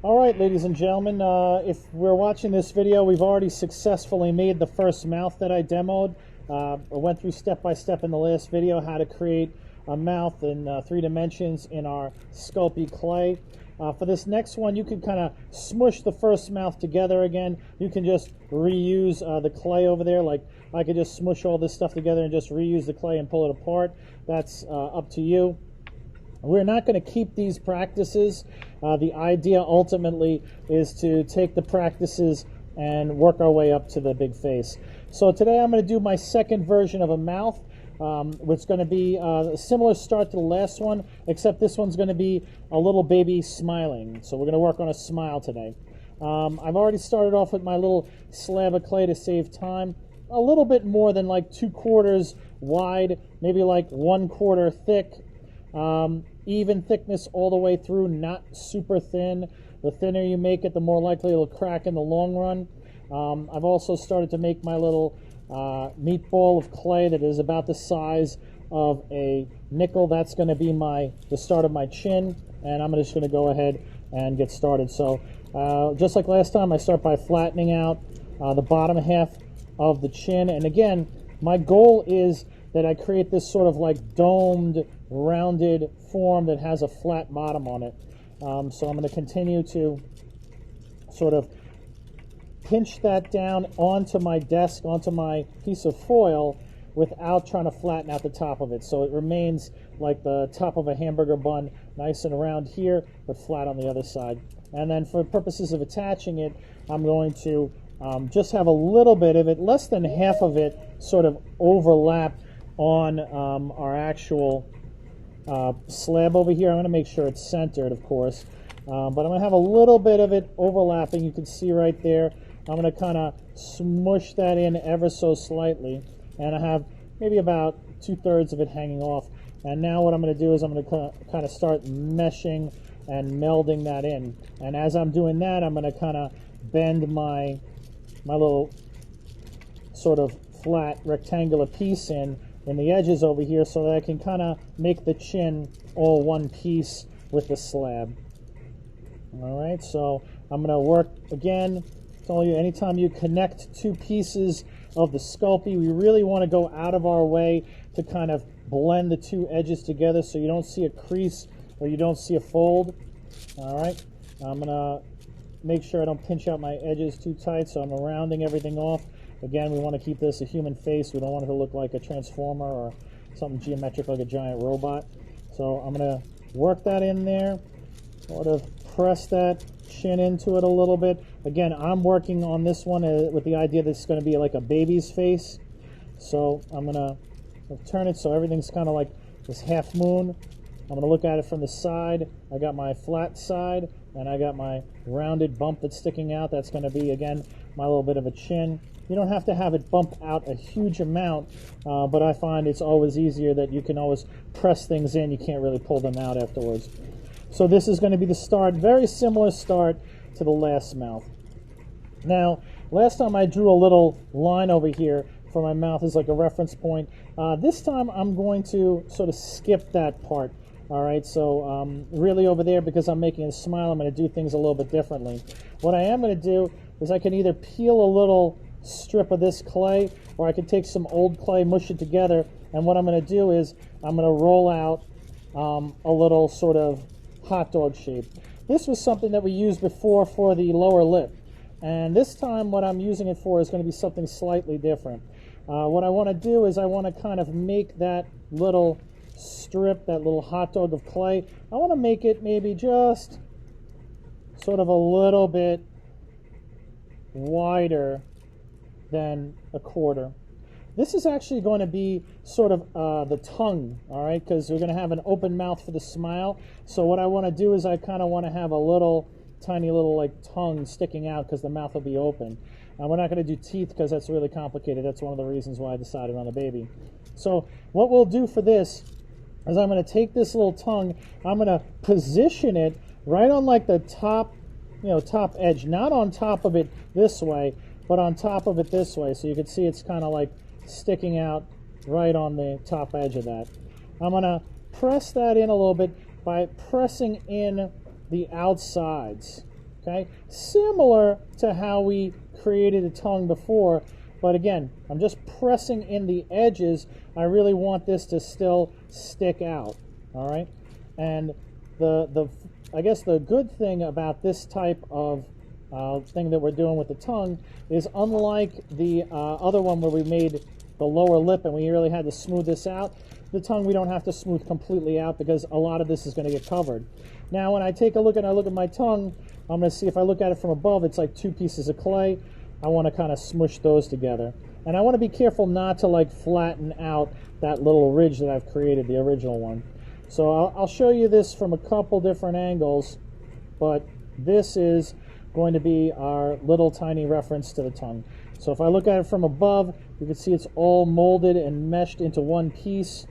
All right, ladies and gentlemen, if we're watching this video, we've already successfully made the first mouth that I demoed. I went through step by step in the last video how to create a mouth in 3 dimensions in our Sculpting clay. For this next one, you can kind of smush the first mouth together again. You can just reuse the clay over there. Like I could just smush all this stuff together and just reuse the clay and pull it apart. That's up to you. We're not going to keep these practices. The idea ultimately is to take the practices and work our way up to the big face. So today I'm going to do my second version of a mouth, which is going to be a similar start to the last one, except this one's going to be a little baby smiling. So we're going to work on a smile today. I've already started off with my little slab of clay to save time. A little bit more than like 2/4 wide, maybe like 1/4 thick. Even thickness all the way through, not super thin. The thinner you make it, the more likely it'll crack in the long run. I've also started to make my little meatball of clay that is about the size of a nickel. That's going to be the start of my chin, and I'm just going to go ahead and get started. So just like last time, I start by flattening out the bottom half of the chin, and again, my goal is that I create this sort of like domed, rounded form that has a flat bottom on it. So I'm going to continue to sort of pinch that down onto my desk, onto my piece of foil, without trying to flatten out the top of it. So it remains like the top of a hamburger bun, nice and round here, but flat on the other side. And then for purposes of attaching it, I'm going to just have a little bit of it, less than half of it, sort of overlap on our actual slab over here. I'm going to make sure it's centered, of course, but I'm going to have a little bit of it overlapping. You can see right there. I'm going to kind of smush that in ever so slightly, and I have maybe about 2/3 of it hanging off. And now what I'm going to do is I'm going to kind of start meshing and melding that in. And as I'm doing that, I'm going to kind of bend my little sort of flat rectangular piece in the edges over here, so that I can kind of make the chin all one piece with the slab. All right, so I'm going to work again. Tell you, anytime you connect 2 pieces of the Sculpey, we really want to go out of our way to kind of blend the 2 edges together so you don't see a crease or you don't see a fold. All right, I'm going to make sure I don't pinch out my edges too tight, so I'm rounding everything off. Again, we want to keep this a human face. We don't want it to look like a transformer or something geometric like a giant robot. So I'm going to work that in there, sort of press that chin into it a little bit. Again, I'm working on this one with the idea that it's going to be like a baby's face. So I'm going to turn it so everything's kind of like this half moon. I'm going to look at it from the side. I got my flat side, and I got my rounded bump that's sticking out. That's going to be, again, my little bit of a chin. You don't have to have it bump out a huge amount, but I find it's always easier that you can always press things in. You can't really pull them out afterwards. So this is going to be the start, very similar start to the last mouth. Now, last time I drew a little line over here for my mouth as like a reference point. This time I'm going to sort of skip that part. All right, so really over there, because I'm making a smile, I'm going to do things a little bit differently. What I am going to do is I can either peel a little strip of this clay, or I could take some old clay, mush it together, and what I'm going to do is I'm going to roll out a little sort of hot dog shape. This was something that we used before for the lower lip, and this time what I'm using it for is going to be something slightly different. What I want to do is I want to kind of make that little strip, that little hot dog of clay, I want to make it maybe just sort of a little bit wider than a 1/4. This is actually going to be sort of the tongue, all right, because we're going to have an open mouth for the smile. So what I want to do is I kind of want to have a little tiny little like tongue sticking out because the mouth will be open. We're not going to do teeth because that's really complicated. That's one of the reasons why I decided on the baby. So what we'll do for this is I'm going to take this little tongue, I'm going to position it right on like the top, top edge, not on top of it this way, but on top of it this way. So you can see it's kind of like sticking out right on the top edge of that. I'm going to press that in a little bit by pressing in the outsides. Okay, similar to how we created a tongue before, but again, I'm just pressing in the edges. I really want this to still stick out. All right, and I guess the good thing about this type of thing that we're doing with the tongue is, unlike the other one where we made the lower lip and we really had to smooth this out, the tongue we don't have to smooth completely out because a lot of this is going to get covered. Now when I take a look at my tongue, I'm going to see, if I look at it from above, it's like two pieces of clay. I want to kind of smush those together. And I want to be careful not to like flatten out that little ridge that I've created, the original one. So I'll show you this from a couple different angles, but this is going to be our little tiny reference to the tongue. So if I look at it from above, you can see it's all molded and meshed into one piece.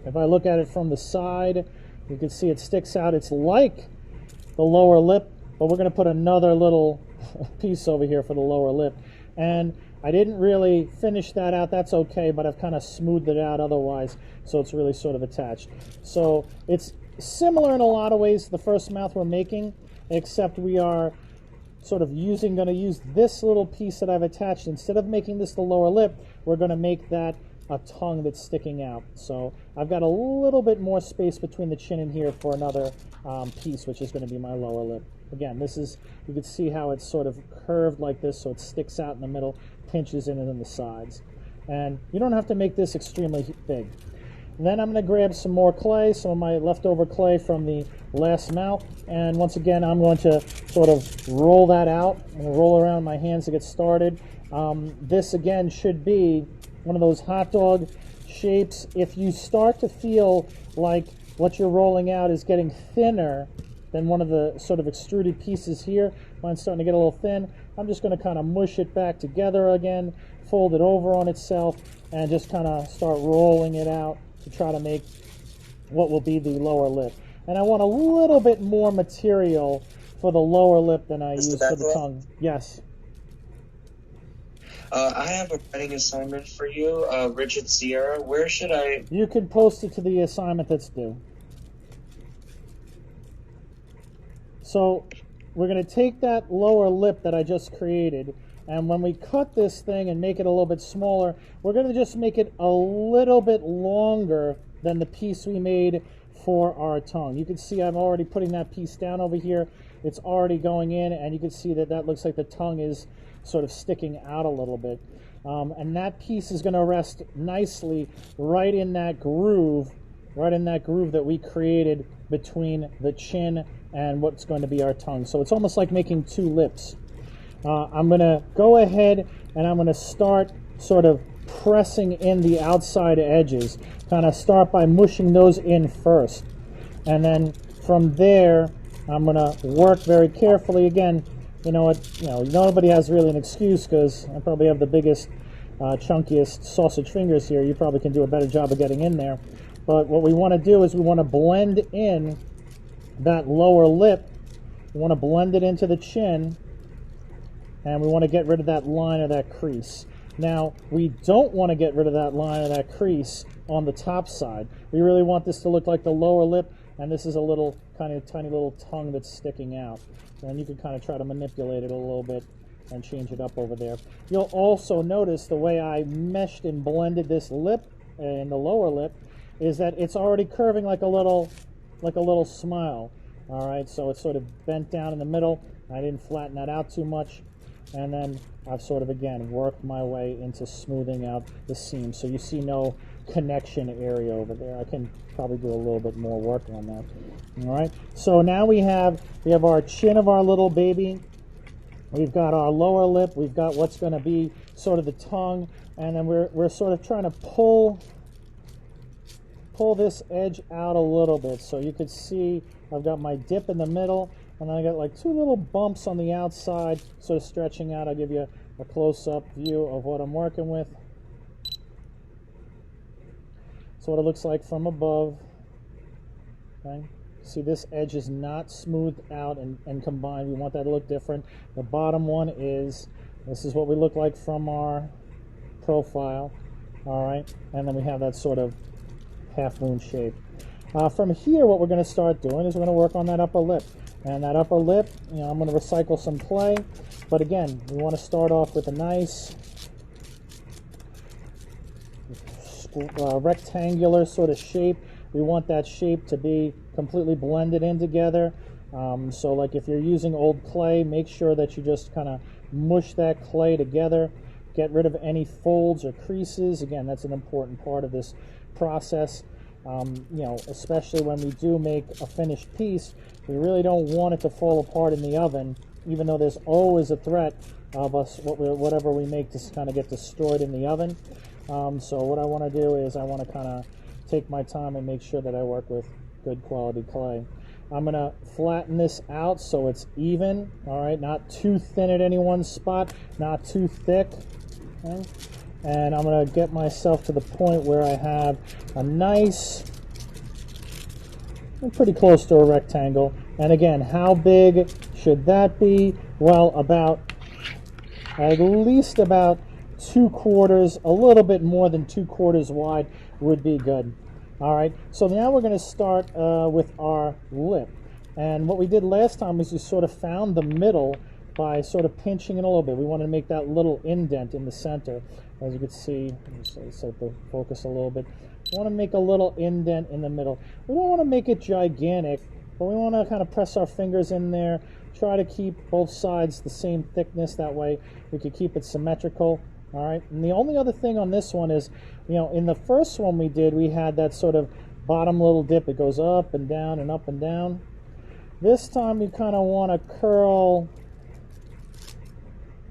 If I look at it from the side, you can see it sticks out. It's like the lower lip, but we're going to put another little piece over here for the lower lip. And I didn't really finish that out. That's okay, but I've kind of smoothed it out otherwise, so it's really sort of attached. So it's similar in a lot of ways to the first mouth we're making, except we are sort of going to use this little piece that I've attached. Instead of making this the lower lip, we're going to make that a tongue that's sticking out. So I've got a little bit more space between the chin and here for another piece, which is going to be my lower lip. Again, this is, you can see how it's sort of curved like this, so it sticks out in the middle, pinches in it on the sides. And you don't have to make this extremely big. And then I'm going to grab some more clay, some of my leftover clay from the last mouth, and once again I'm going to sort of roll that out. I'm going to roll around my hands to get started. This again should be one of those hot dog shapes. If you start to feel like what you're rolling out is getting thinner than one of the sort of extruded pieces here, mine's starting to get a little thin, I'm just going to kind of mush it back together again, fold it over on itself, and just kind of start rolling it out to try to make what will be the lower lip. And I want a little bit more material for the lower lip than I use for the tongue. Yes. I have a writing assignment for you, Richard Sierra. Where should I... You can post it to the assignment that's due. So we're going to take that lower lip that I just created, and when we cut this thing and make it a little bit smaller, we're going to just make it a little bit longer than the piece we made for our tongue. You can see I'm already putting that piece down over here. It's already going in, and you can see that that looks like the tongue is sort of sticking out a little bit. And that piece is going to rest nicely right in that groove that we created between the chin and what's going to be our tongue. So it's almost like making two lips. I'm going to go ahead and I'm going to start sort of pressing in the outside edges. Kind of start by mushing those in first. And then from there, I'm going to work very carefully. Again, nobody has really an excuse because I probably have the biggest, chunkiest sausage fingers here. You probably can do a better job of getting in there. But what we want to do is we want to blend in that lower lip. We want to blend it into the chin, and we want to get rid of that line or that crease. Now, we don't want to get rid of that line or that crease on the top side. We really want this to look like the lower lip, and this is a little kind of tiny little tongue that's sticking out. And you can kind of try to manipulate it a little bit and change it up over there. You'll also notice the way I meshed and blended this lip and the lower lip is that it's already curving like a little smile. All right, so it's sort of bent down in the middle. I didn't flatten that out too much. And then I've sort of, again, worked my way into smoothing out the seam. So you see no connection area over there. I can probably do a little bit more work on that. All right, so now we have our chin of our little baby. We've got our lower lip. We've got what's going to be sort of the tongue. And then we're sort of trying to pull this edge out a little bit. So you can see I've got my dip in the middle, and then I got like two little bumps on the outside, sort of stretching out. I'll give you a close-up view of what I'm working with. So what it looks like from above. Okay. See, this edge is not smoothed out and combined. We want that to look different. The bottom one is, this is what we look like from our profile. All right, and then we have that sort of half moon shape. From here, what we're going to start doing is we're going to work on that upper lip. And that upper lip, you know, I'm going to recycle some clay. But again, we want to start off with a nice rectangular sort of shape. We want that shape to be completely blended in together. So like if you're using old clay, make sure that you just kind of mush that clay together. Get rid of any folds or creases. Again, that's an important part of this process. You know, especially when we do make a finished piece, we really don't want it to fall apart in the oven, even though there's always a threat of whatever we make to kind of get destroyed in the oven. So what I want to do is I want to kind of take my time and make sure that I work with good quality clay. I'm going to flatten this out so it's even, all right, not too thin at any one spot, not too thick. Okay? And I'm going to get myself to the point where I have a nice, pretty close to a rectangle. And again, how big should that be? Well, at least about 2/4, a little bit more than 2/4 wide would be good. All right, so now we're going to start with our lip. And what we did last time was we sort of found the middle by sort of pinching it a little bit. We wanted to make that little indent in the center. As you can see, let me set the focus a little bit. We want to make a little indent in the middle. We don't want to make it gigantic, but we want to kind of press our fingers in there, try to keep both sides the same thickness. That way we could keep it symmetrical. All right, and the only other thing on this one is, you know, in the first one we did, we had that sort of bottom little dip. It goes up and down and up and down. This time we kind of want to curl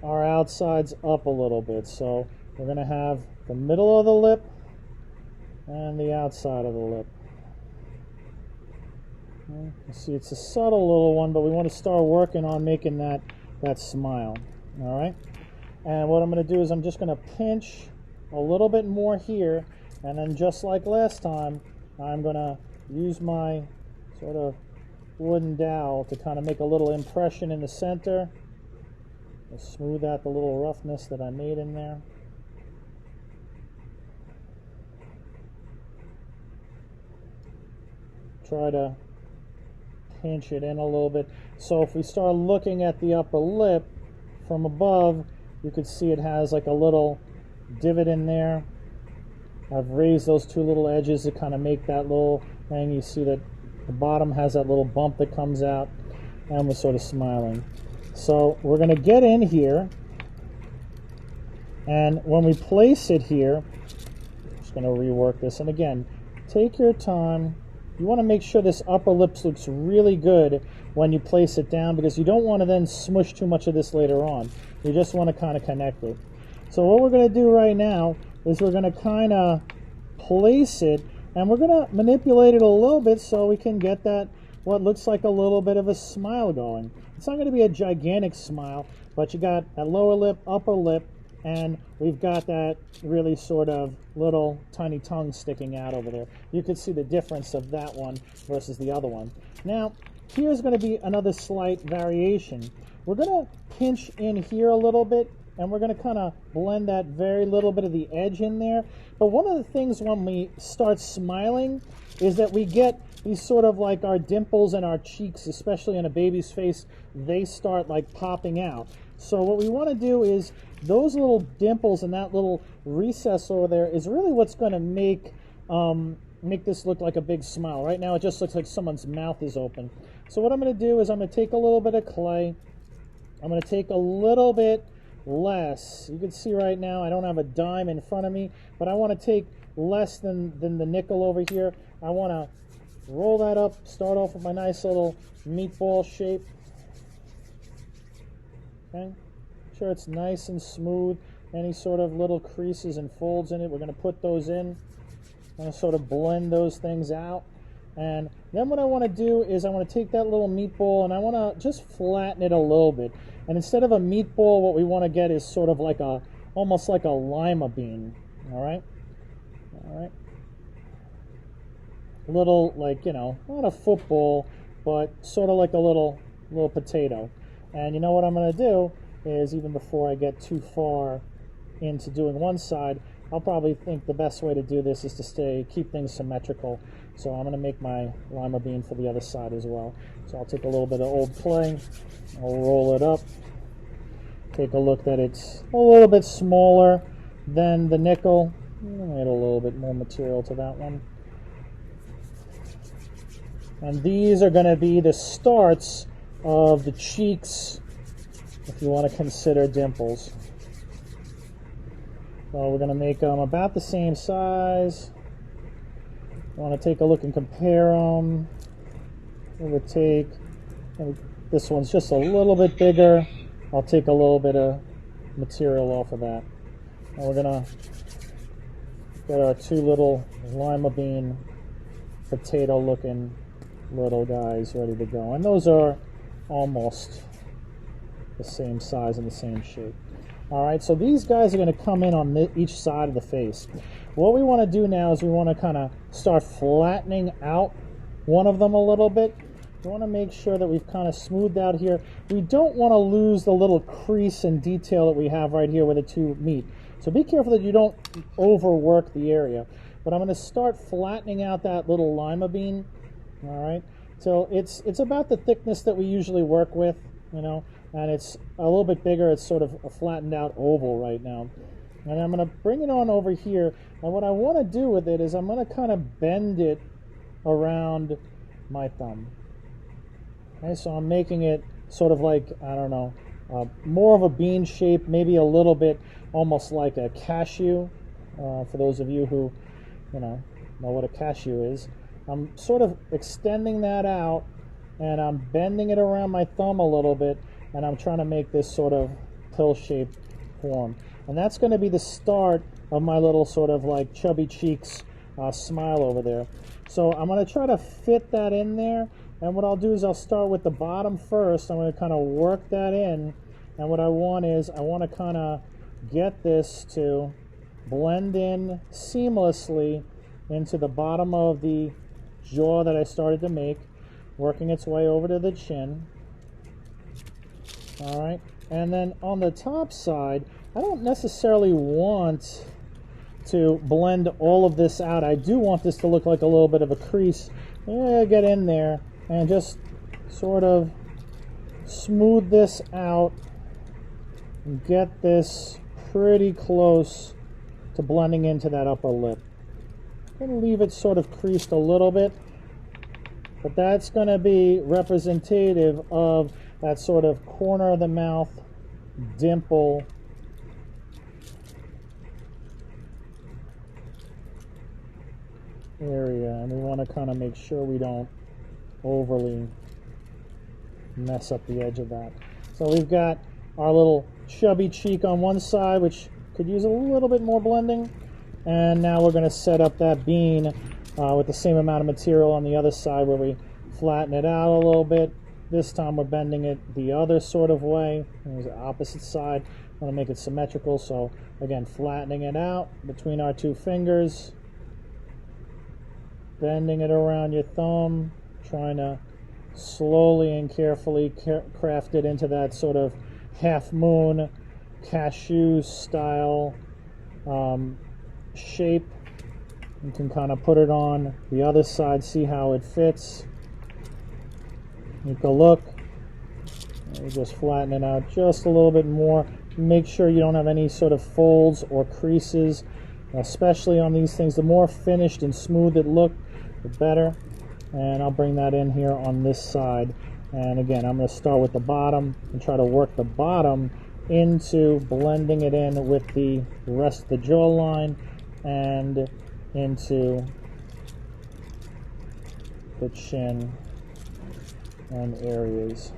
our outsides up a little bit. So we're going to have the middle of the lip and the outside of the lip. You see, it's a subtle little one, but we want to start working on making that smile. All right. And what I'm going to do is I'm just going to pinch a little bit more here, and then just like last time, I'm going to use my sort of wooden dowel to kind of make a little impression in the center. Smooth out the little roughness that I made in there. Try to pinch it in a little bit. So if we start looking at the upper lip from above, you can see it has like a little divot in there. I've raised those two little edges to kind of make that little thing. You see that the bottom has that little bump that comes out, and we're sort of smiling. So we're going to get in here, and when we place it here, I'm just going to rework this. And again, take your time. You want to make sure this upper lip looks really good when you place it down, because you don't want to then smush too much of this later on. You just want to kind of connect it. So what we're going to do right now is we're going to kind of place it, and we're going to manipulate it a little bit so we can get that, what looks like a little bit of a smile going. It's not going to be a gigantic smile, but you got that lower lip, upper lip, and we've got that really sort of little tiny tongue sticking out over there. You can see the difference of that one versus the other one. Now, here's going to be another slight variation. We're going to pinch in here a little bit, and we're going to kind of blend that very little bit of the edge in there. But one of the things when we start smiling is that we get these sort of like our dimples in our cheeks, especially in a baby's face, they start like popping out. So what we want to do is those little dimples and that little recess over there is really what's going to make this look like a big smile. Right now it just looks like someone's mouth is open. So what I'm going to do is I'm going to take a little bit of clay. I'm going to take a little bit less. You can see right now I don't have a dime in front of me, but I want to take less than the nickel over here. I want to roll that up, start off with my nice little meatball shape. Okay, make sure it's nice and smooth. Any sort of little creases and folds in it, we're going to put those in. I'm going to sort of blend those things out. And then what I want to do is I want to take that little meatball and I want to just flatten it a little bit. And instead of a meatball, what we want to get is sort of like almost like a lima bean. All right? All right. Little, like, you know, not a football, but sort of like a little potato. And you know what I'm going to do is, even before I get too far into doing one side, I'll probably think the best way to do this is to keep things symmetrical. So I'm going to make my lima bean for the other side as well. So I'll take a little bit of old clay, I'll roll it up, take a look that it's a little bit smaller than the nickel. I'll add a little bit more material to that one. And these are going to be the starts of the cheeks, if you want to consider dimples. So we're going to make them about the same size. Want to take a look and compare them. It would take, this one's just a little bit bigger. I'll take a little bit of material off of that. And we're going to get our two little lima bean potato looking little guys ready to go. And those are almost the same size and the same shape. All right, so these guys are going to come in on each side of the face. What we want to do now is we want to kind of start flattening out one of them a little bit. We want to make sure that we've kind of smoothed out here. We don't want to lose the little crease and detail that we have right here where the two meet. So be careful that you don't overwork the area. But I'm going to start flattening out that little lima bean. All right, so it's about the thickness that we usually work with, you know, and it's a little bit bigger. It's sort of a flattened out oval right now. And I'm going to bring it on over here. And what I want to do with it is I'm going to kind of bend it around my thumb. Okay, so I'm making it sort of like, I don't know, more of a bean shape, maybe a little bit almost like a cashew. For those of you who, you know what a cashew is. I'm sort of extending that out, and I'm bending it around my thumb a little bit, and I'm trying to make this sort of pill-shaped form. And that's going to be the start of my little sort of like chubby cheeks smile over there. So I'm going to try to fit that in there, and what I'll do is I'll start with the bottom first. I'm going to kind of work that in, and what I want is I want to kind of get this to blend in seamlessly into the bottom of the jaw that I started to make, working its way over to the chin. All right, and then on the top side, I don't necessarily want to blend all of this out. I do want this to look like a little bit of a crease. Get in there and just sort of smooth this out and get this pretty close to blending into that upper lip. I'm going to leave it sort of creased a little bit, but that's going to be representative of that sort of corner of the mouth dimple area, and we want to kind of make sure we don't overly mess up the edge of that. So we've got our little chubby cheek on one side, which could use a little bit more blending. And now we're going to set up that bean with the same amount of material on the other side where we flatten it out a little bit. This time we're bending it the other sort of way. There's the opposite side. I want to make it symmetrical. So again, flattening it out between our two fingers. Bending it around your thumb. Trying to slowly and carefully craft it into that sort of half moon cashew style shape. You can kind of put it on the other side, see how it fits. Take a look. You just flatten it out just a little bit more. Make sure you don't have any sort of folds or creases, especially on these things. The more finished and smooth it looks, the better. And I'll bring that in here on this side. And again, I'm going to start with the bottom and try to work the bottom into blending it in with the rest of the jawline and into the chin and areas.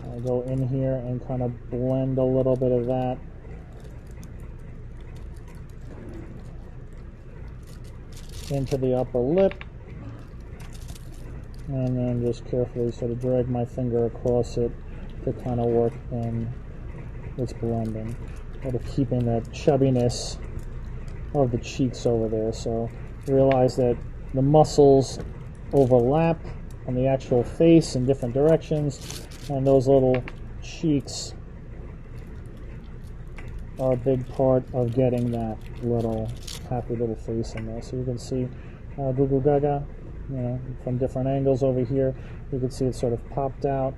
I'll go in here and kind of blend a little bit of that. Into the upper lip. And then just carefully sort of drag my finger across it to kind of work in its blending. Sort of keeping that chubbiness of the cheeks over there. So realize that the muscles overlap on the actual face in different directions, and those little cheeks are a big part of getting that little happy little face in there. So you can see Goo Goo Gaga you know, from different angles over here. You can see it sort of popped out.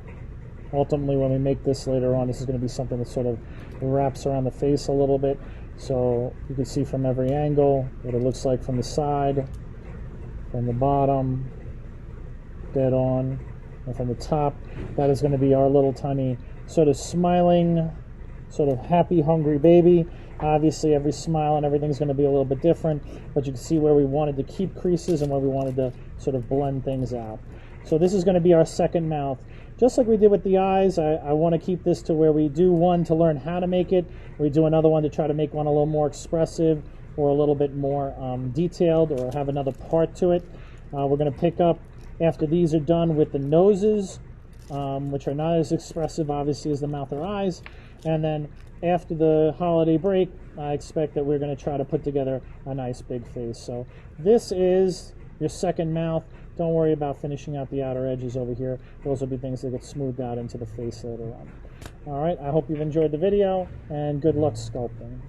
Ultimately, when we make this later on, this is going to be something that sort of wraps around the face a little bit. So you can see from every angle what it looks like from the side, from the bottom, dead on, and from the top. That is going to be our little tiny sort of smiling, sort of happy, hungry baby. Obviously, every smile and everything's going to be a little bit different, but you can see where we wanted to keep creases and where we wanted to sort of blend things out. So this is going to be our second mouth. Just like we did with the eyes, I want to keep this to where we do one to learn how to make it. We do another one to try to make one a little more expressive or a little bit more detailed, or have another part to it. We're going to pick up after these are done with the noses, which are not as expressive, obviously, as the mouth or eyes. And then after the holiday break, I expect that we're going to try to put together a nice big face. So this is your second mouth. Don't worry about finishing out the outer edges over here. Those will be things that get smoothed out into the face later on. All right, I hope you've enjoyed the video, and good luck sculpting.